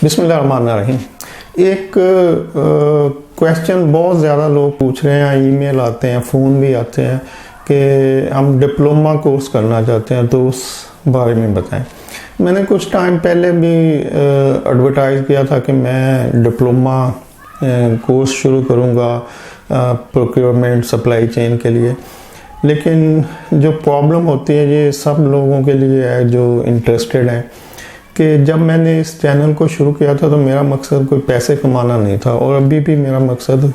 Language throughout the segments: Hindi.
बिस्मिल्लाहिर्रहमानिर्रहीम। एक क्वेश्चन बहुत ज़्यादा लोग पूछ रहे हैं, ईमेल आते हैं, फ़ोन भी आते हैं कि हम डिप्लोमा कोर्स करना चाहते हैं, तो उस बारे में बताएं। मैंने कुछ टाइम पहले भी एडवर्टाइज़ किया था कि मैं डिप्लोमा कोर्स शुरू करूँगा प्रोक्योरमेंट सप्लाई चेन के लिए। लेकिन जो प्रॉब्लम होती है ये सब लोगों के लिए है जो इंटरेस्टेड हैं कि जब मैंने इस चैनल को शुरू किया था तो मेरा मकसद कोई पैसे कमाना नहीं था, और अभी भी मेरा मकसद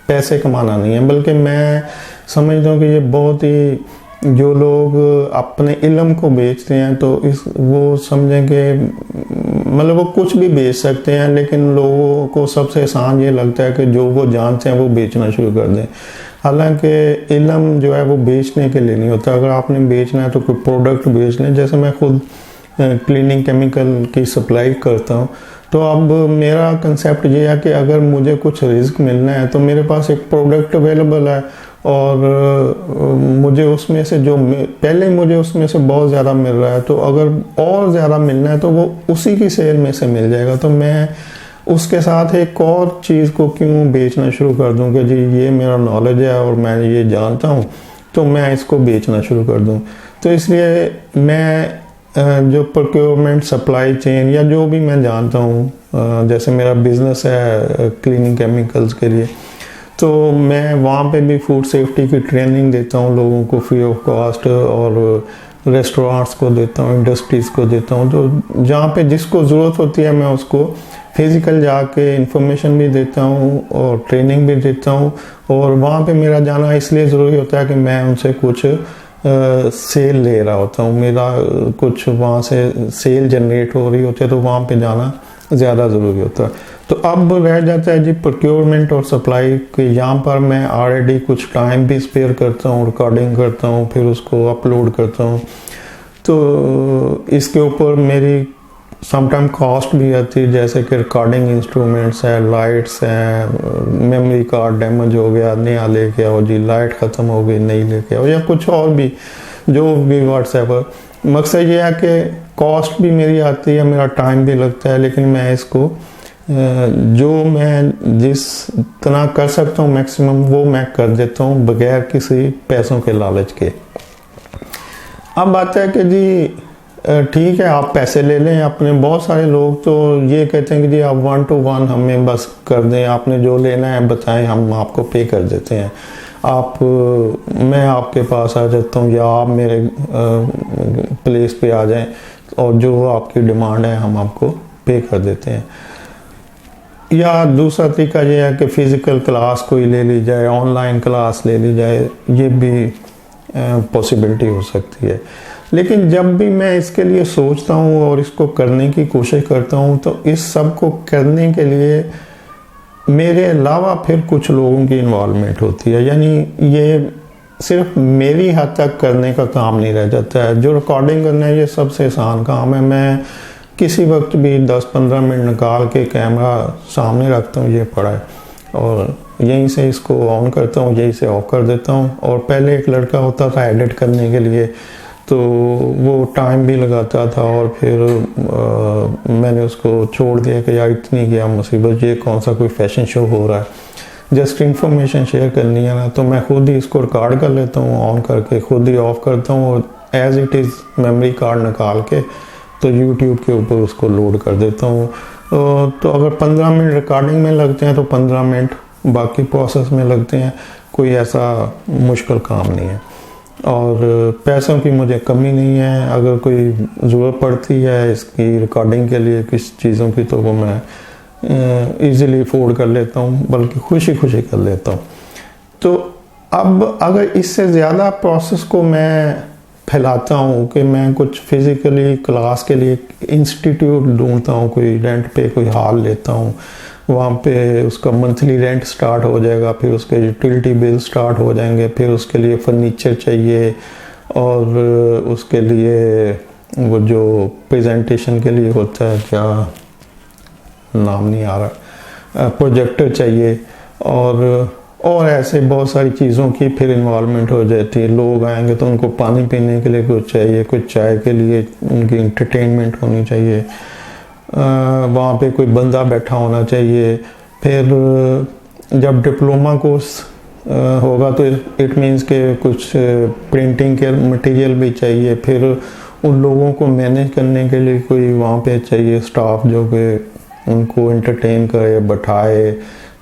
पैसे कमाना नहीं है, बल्कि मैं समझता हूँ कि ये बहुत ही जो लोग अपने इल्म को बेचते हैं तो वो समझें कि मतलब वो कुछ भी बेच सकते हैं, लेकिन लोगों को सबसे आसान ये लगता है कि जो वो जानते हैं वो बेचना शुरू कर दें। हालांकि इल्म जो है वो बेचने के लिए नहीं होता। अगर आपने बेचना है तो कोई प्रोडक्ट बेच लें। जैसे मैं खुद क्लीनिंग केमिकल की सप्लाई करता हूँ, तो अब मेरा कंसेप्ट ये है कि अगर मुझे कुछ रिस्क मिलना है तो मेरे पास एक प्रोडक्ट अवेलेबल है, और मुझे उसमें से जो पहले मुझे उसमें से बहुत ज़्यादा मिल रहा है, तो अगर और ज़्यादा मिलना है तो वो उसी की सेल में से मिल जाएगा। तो मैं उसके साथ एक और चीज़ को क्यों बेचना शुरू कर दूं कि जी ये मेरा नॉलेज है और मैं ये जानता हूं, तो मैं इसको बेचना शुरू कर दूं। तो इसलिए मैं जो प्रोक्योरमेंट सप्लाई चेन या जो भी मैं जानता हूं, जैसे मेरा बिज़नेस है क्लीनिंग केमिकल्स के लिए, तो मैं वहाँ पे भी फूड सेफ्टी की ट्रेनिंग देता हूँ लोगों को फ्री ऑफ कॉस्ट, और रेस्टोरेंट्स को देता हूँ, इंडस्ट्रीज़ को देता हूँ। तो जहाँ पे जिसको ज़रूरत होती है मैं उसको फिज़िकल जाके इंफॉर्मेशन भी देता हूँ और ट्रेनिंग भी देता हूँ। और वहाँ पे मेरा जाना इसलिए ज़रूरी होता है कि मैं उनसे कुछ सेल ले रहा होता हूँ, मेरा कुछ वहाँ से सेल जनरेट हो रही होती है, तो वहाँ पे जाना ज़्यादा ज़रूरी होता है। तो अब रह जाता है जी प्रोक्योरमेंट और सप्लाई के, यहाँ पर मैं ऑलरेडी कुछ टाइम भी स्पेयर करता हूँ, रिकॉर्डिंग करता हूँ, फिर उसको अपलोड करता हूँ। तो इसके ऊपर मेरी समटाइम कॉस्ट भी आती है, जैसे कि रिकॉर्डिंग इंस्ट्रूमेंट्स है, लाइट्स हैं, मेमोरी कार्ड डैमेज हो गया नया लेके आओ जी, लाइट ख़त्म हो गई नई लेके आओ, या कुछ और भी जो भी व्हाट्सएप। मकसद ये है कि कॉस्ट भी मेरी आती है, मेरा टाइम भी लगता है, लेकिन मैं इसको जो मैं जिस तरह कर सकता हूँ मैक्सिमम वो मैं कर देता हूँ बगैर किसी पैसों के लालच के। अब बात है कि जी ठीक है आप पैसे ले लें अपने। बहुत सारे लोग तो ये कहते हैं कि जी आप 1 to 1 हमें बस कर दें, आपने जो लेना है बताएं, हम आपको पे कर देते हैं। मैं आपके पास आ जाता हूँ या आप मेरे प्लेस पे आ जाएं और जो आपकी डिमांड है हम आपको पे कर देते हैं। या दूसरा तरीका ये है कि फ़िज़िकल क्लास कोई ले ली जाए, ऑनलाइन क्लास ले ली जाए, ये भी पॉसिबिलिटी हो सकती है। लेकिन जब भी मैं इसके लिए सोचता हूँ और इसको करने की कोशिश करता हूँ, तो इस सब को करने के लिए मेरे अलावा फिर कुछ लोगों की इन्वॉल्वमेंट होती है। यानी ये सिर्फ मेरी हद तक करने का काम नहीं रह जाता है। जो रिकॉर्डिंग करना है ये सबसे आसान काम है। मैं किसी वक्त भी 10-15 मिनट निकाल के कैमरा सामने रखता हूँ, ये पड़ा है, और यहीं से इसको ऑन करता हूँ, यहीं से ऑफ कर देता हूँ। और पहले एक लड़का होता था एडिट करने के लिए, तो वो टाइम भी लगाता था, और फिर मैंने उसको छोड़ दिया कि यार इतनी क्या मुसीबत, ये कौन सा कोई फैशन शो हो रहा है, जस्ट इंफॉर्मेशन शेयर करनी है ना, तो मैं खुद ही इसको रिकॉर्ड कर लेता हूँ, ऑन करके खुद ही ऑफ करता हूँ, और as it is memory card निकाल के तो यूट्यूब के ऊपर उसको लोड कर देता हूँ। तो अगर 15 मिनट रिकॉर्डिंग में लगते हैं तो 15 मिनट बाकी प्रोसेस में लगते हैं। कोई ऐसा मुश्किल काम नहीं है, और पैसों की मुझे कमी नहीं है। अगर कोई ज़रूरत पड़ती है इसकी रिकॉर्डिंग के लिए किस चीज़ों की, तो वो मैं इजीली अफोर्ड कर लेता हूँ, बल्कि खुशी खुशी कर लेता हूँ। तो अब अगर इससे ज़्यादा प्रोसेस को मैं फैलाता हूँ कि मैं कुछ फिज़िकली क्लास के लिए इंस्टीट्यूट ढूंढता हूँ, कोई रेंट पे कोई हॉल लेता हूँ, वहाँ पे उसका मंथली रेंट स्टार्ट हो जाएगा, फिर उसके यूटिलिटी बिल स्टार्ट हो जाएंगे, फिर उसके लिए फर्नीचर चाहिए, और उसके लिए वो जो प्रेजेंटेशन के लिए होता है, क्या नाम नहीं आ रहा, प्रोजेक्टर चाहिए, और ऐसे बहुत सारी चीज़ों की फिर इन्वॉल्वमेंट हो जाती है। लोग आएंगे तो उनको पानी पीने के लिए कुछ चाहिए, कुछ चाय के लिए उनकी एंटरटेनमेंट होनी चाहिए, वहाँ पे कोई बंदा बैठा होना चाहिए। फिर जब डिप्लोमा कोर्स होगा तो इट मीन्स के कुछ प्रिंटिंग के मटेरियल भी चाहिए। फिर उन लोगों को मैनेज करने के लिए कोई वहाँ पे चाहिए स्टाफ जो कि उनको एंटरटेन करे, बैठाए,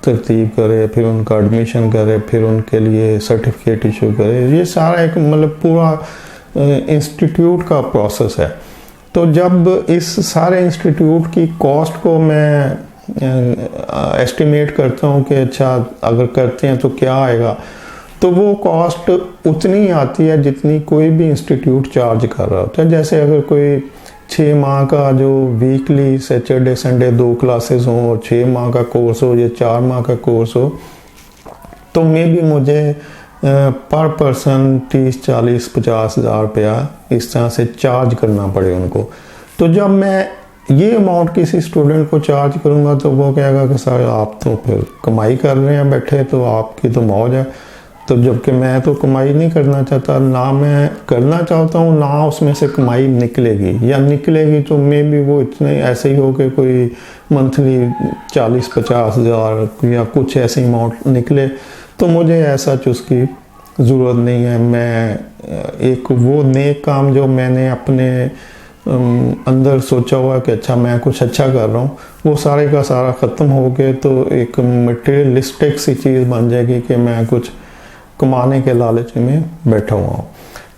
तरतीब करे, फिर उनका एडमिशन करे, फिर उनके लिए सर्टिफिकेट इशू करे। ये सारा एक मतलब पूरा इंस्टीट्यूट का प्रोसेस है। तो जब इस सारे इंस्टीट्यूट की कॉस्ट को मैं एस्टिमेट करता हूँ कि अच्छा अगर करते हैं तो क्या आएगा, तो वो कॉस्ट उतनी आती है जितनी कोई भी इंस्टीट्यूट चार्ज कर रहा होता है। जैसे अगर कोई 6 माह का जो वीकली सैटरडे संडे 2 क्लासेस हों और 6 माह का कोर्स हो या 4 माह का कोर्स हो, तो मे भी मुझे पर पर्सन 30, 40, 50 हज़ार रुपया इस तरह से चार्ज करना पड़े उनको। तो जब मैं ये अमाउंट किसी स्टूडेंट को चार्ज करूँगा तो वो कहेगा कि सर आप तो फिर कमाई कर रहे हैं बैठे, तो आपकी तो मौज है। तो जबकि मैं तो कमाई नहीं करना चाहता, ना मैं करना चाहता हूँ, ना उसमें से कमाई निकलेगी, या निकलेगी तो मे भी वो इतने ऐसे ही हो कि कोई मंथली 40-50 हज़ार या कुछ ऐसी अमाउंट निकले। तो मुझे ऐसा उसकी ज़रूरत नहीं है। मैं एक वो नेक काम जो मैंने अपने अंदर सोचा हुआ कि अच्छा मैं कुछ अच्छा कर रहा हूँ, वो सारे का सारा ख़त्म हो गए तो एक मटेरियलिस्टिक सी चीज़ बन जाएगी कि मैं कुछ कमाने के लालच में बैठा हुआ हूँ।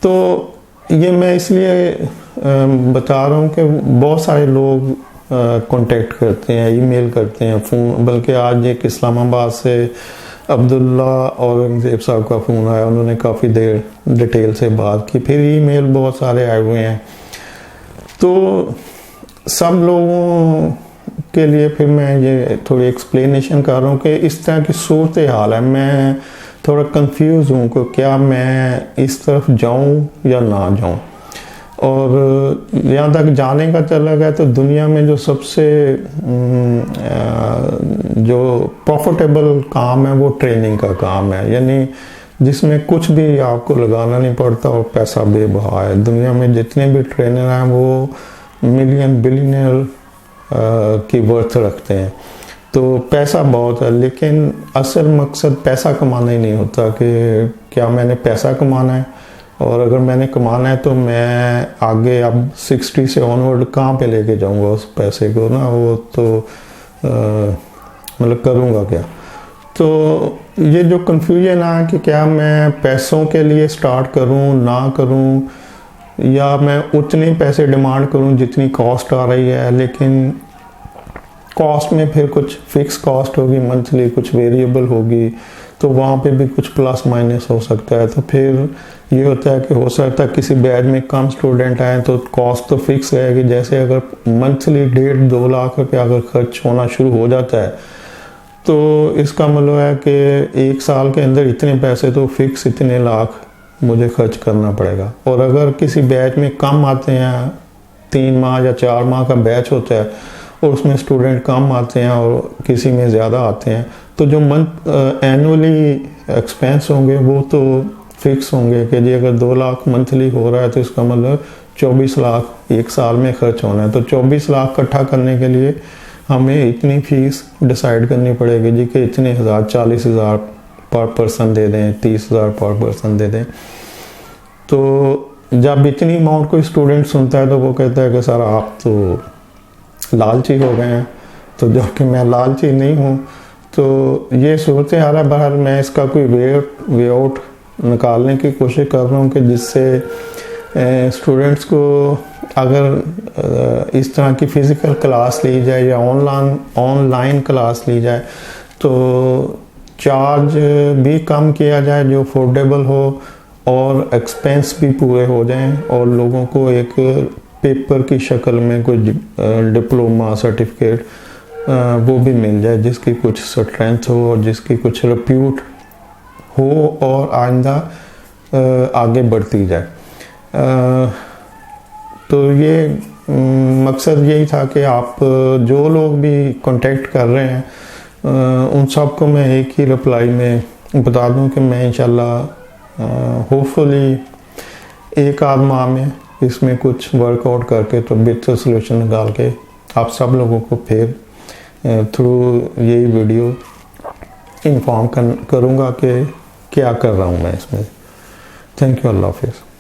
तो ये मैं इसलिए बता रहा हूँ कि बहुत सारे लोग कांटेक्ट करते हैं, ईमेल करते हैं, फ़ोन, बल्कि आज एक इस्लामाबाद से अब्दुल्ला औरंगज़ेब साहब का फ़ोन आया, उन्होंने काफ़ी देर डिटेल से बात की, फिर ईमेल बहुत सारे आए हुए हैं। तो सब लोगों के लिए फिर मैं ये थोड़ी एक्सप्लेनेशन कर रहा हूँ कि इस तरह की सूरत हाल है। मैं थोड़ा कंफ्यूज हूँ कि क्या मैं इस तरफ जाऊँ या ना जाऊँ। और यहाँ तक जाने का चला गया तो दुनिया में जो सबसे जो प्रॉफिटेबल काम है वो ट्रेनिंग का काम है, यानी जिसमें कुछ भी आपको लगाना नहीं पड़ता और पैसा बेबहा है। दुनिया में जितने भी ट्रेनर हैं वो मिलियन बिलियनर की वर्थ रखते हैं। तो पैसा बहुत है, लेकिन असल मकसद पैसा कमाना ही नहीं होता कि क्या मैंने पैसा कमाना है, और अगर मैंने कमाना है तो मैं आगे अब 60 से ऑनवर्ड कहाँ पे लेके जाऊँगा उस पैसे को ना, वो तो मतलब करूँगा क्या। तो ये जो कन्फ्यूजन है कि क्या मैं पैसों के लिए स्टार्ट करूँ ना करूँ, या मैं उतने पैसे डिमांड करूँ जितनी कॉस्ट आ रही है, लेकिन कॉस्ट में फिर कुछ फिक्स कॉस्ट होगी मंथली, कुछ वेरिएबल होगी, तो वहाँ पे भी कुछ प्लस माइनस हो सकता है। तो फिर ये होता है कि हो सकता है किसी बैच में कम स्टूडेंट आए तो कॉस्ट तो फिक्स रहेगी। जैसे अगर मंथली 1.5-2 लाख रुपया अगर खर्च होना शुरू हो जाता है तो इसका मतलब है कि 1 साल के अंदर इतने पैसे तो फिक्स इतने लाख मुझे खर्च करना पड़ेगा। और अगर किसी बैच में कम आते हैं, 3 माह या 4 माह का बैच होता है और उसमें स्टूडेंट कम आते हैं और किसी में ज़्यादा आते हैं, तो जो मंथ एनुअली एक्सपेंस होंगे वो तो फिक्स होंगे कि जी अगर 2 लाख मंथली हो रहा है तो इसका मतलब 24 लाख 1 साल में खर्च होना है। तो 24 लाख इकट्ठा करने के लिए हमें इतनी फीस डिसाइड करनी पड़ेगी जी कि इतने हज़ार, 40 हज़ार पर पर्सन दे दें, 30 हज़ार पर पर्सन दे दें। तो जब इतनी अमाउंट कोई स्टूडेंट सुनता है तो वो कहता है कि सर आप तो लालची हो गए हैं। तो जबकि मैं लालची नहीं हूँ। तो ये सूरत हाल है। बहरहाल मैं इसका कोई वे आउट निकालने की कोशिश कर रहा हूँ कि जिससे स्टूडेंट्स को अगर इस तरह की फ़िज़िकल क्लास ली जाए या ऑनलाइन क्लास ली जाए तो चार्ज भी कम किया जाए जो अफोर्डेबल हो, और एक्सपेंस भी पूरे हो जाएं, और लोगों को एक पेपर की शक्ल में कोई डिप्लोमा सर्टिफिकेट वो भी मिल जाए जिसकी कुछ स्ट्रेंथ हो और जिसकी कुछ रिप्यूट हो और आइंदा आगे बढ़ती जाए। तो ये मकसद यही था कि आप जो लोग भी कांटेक्ट कर रहे हैं उन सब को मैं एक ही रिप्लाई में बता दूं कि मैं इंशाल्लाह होपफुली 1 आध माह में इसमें कुछ वर्कआउट करके तो बेहतर सोल्यूशन निकाल के आप सब लोगों को फिर थ्रू यही वीडियो इन्फॉर्म करूँगा कि क्या कर रहा हूँ मैं इसमें। थैंक यू, अल्लाह हाफिज़।